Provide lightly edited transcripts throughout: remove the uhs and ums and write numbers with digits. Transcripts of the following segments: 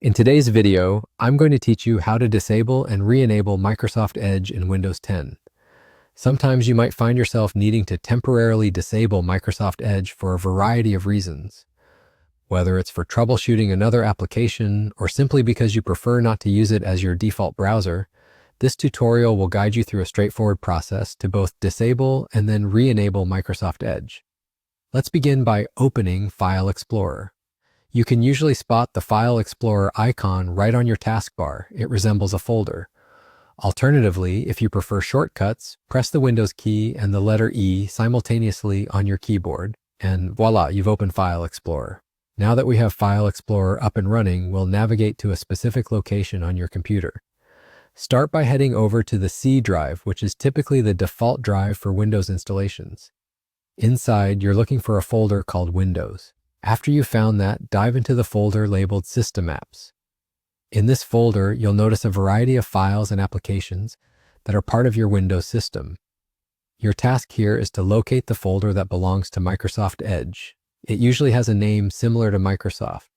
In today's video, I'm going to teach you how to disable and re-enable Microsoft Edge in Windows 10. Sometimes you might find yourself needing to temporarily disable Microsoft Edge for a variety of reasons. Whether it's for troubleshooting another application or simply because you prefer not to use it as your default browser, this tutorial will guide you through a straightforward process to both disable and then re-enable Microsoft Edge. Let's begin by opening File Explorer. You can usually spot the File Explorer icon right on your taskbar. It resembles a folder. Alternatively, if you prefer shortcuts, press the Windows key and the letter E simultaneously on your keyboard, and voila, you've opened File Explorer. Now that we have File Explorer up and running, we'll navigate to a specific location on your computer. Start by heading over to the C drive, which is typically the default drive for Windows installations. Inside, you're looking for a folder called Windows. After you've found that, dive into the folder labeled System Apps. In this folder, you'll notice a variety of files and applications that are part of your Windows system. Your task here is to locate the folder that belongs to Microsoft Edge. It usually has a name similar to Microsoft.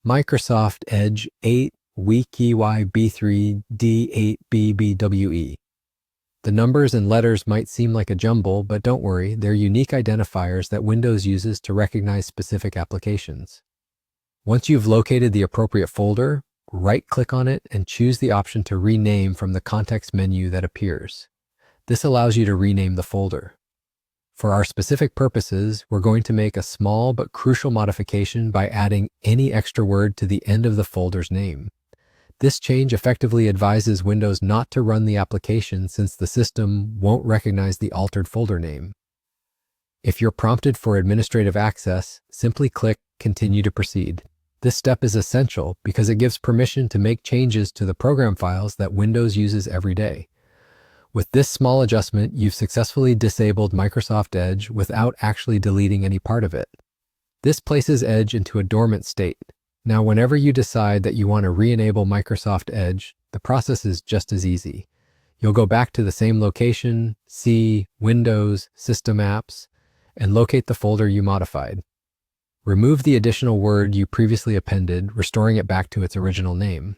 Microsoft Edge 8 WKY B3 D8 BBWE. The numbers and letters might seem like a jumble, but don't worry, they're unique identifiers that Windows uses to recognize specific applications. Once you've located the appropriate folder, right-click on it and choose the option to rename from the context menu that appears. This allows you to rename the folder. For our specific purposes, we're going to make a small but crucial modification by adding any extra word to the end of the folder's name. This change effectively advises Windows not to run the application since the system won't recognize the altered folder name. If you're prompted for administrative access, simply click Continue to Proceed. This step is essential because it gives permission to make changes to the program files that Windows uses every day. With this small adjustment, you've successfully disabled Microsoft Edge without actually deleting any part of it. This places Edge into a dormant state. Now, whenever you decide that you want to re-enable Microsoft Edge, the process is just as easy. You'll go back to the same location, C, Windows, System Apps, and locate the folder you modified. Remove the additional word you previously appended, restoring it back to its original name.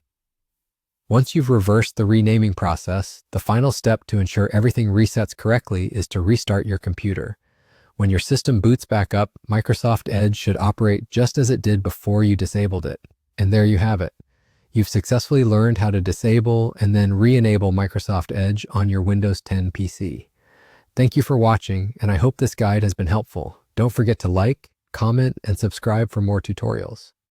Once you've reversed the renaming process, the final step to ensure everything resets correctly is to restart your computer. When your system boots back up, Microsoft Edge should operate just as it did before you disabled it. And there you have it. You've successfully learned how to disable and then re-enable Microsoft Edge on your Windows 10 PC. Thank you for watching, and I hope this guide has been helpful. Don't forget to like, comment, and subscribe for more tutorials.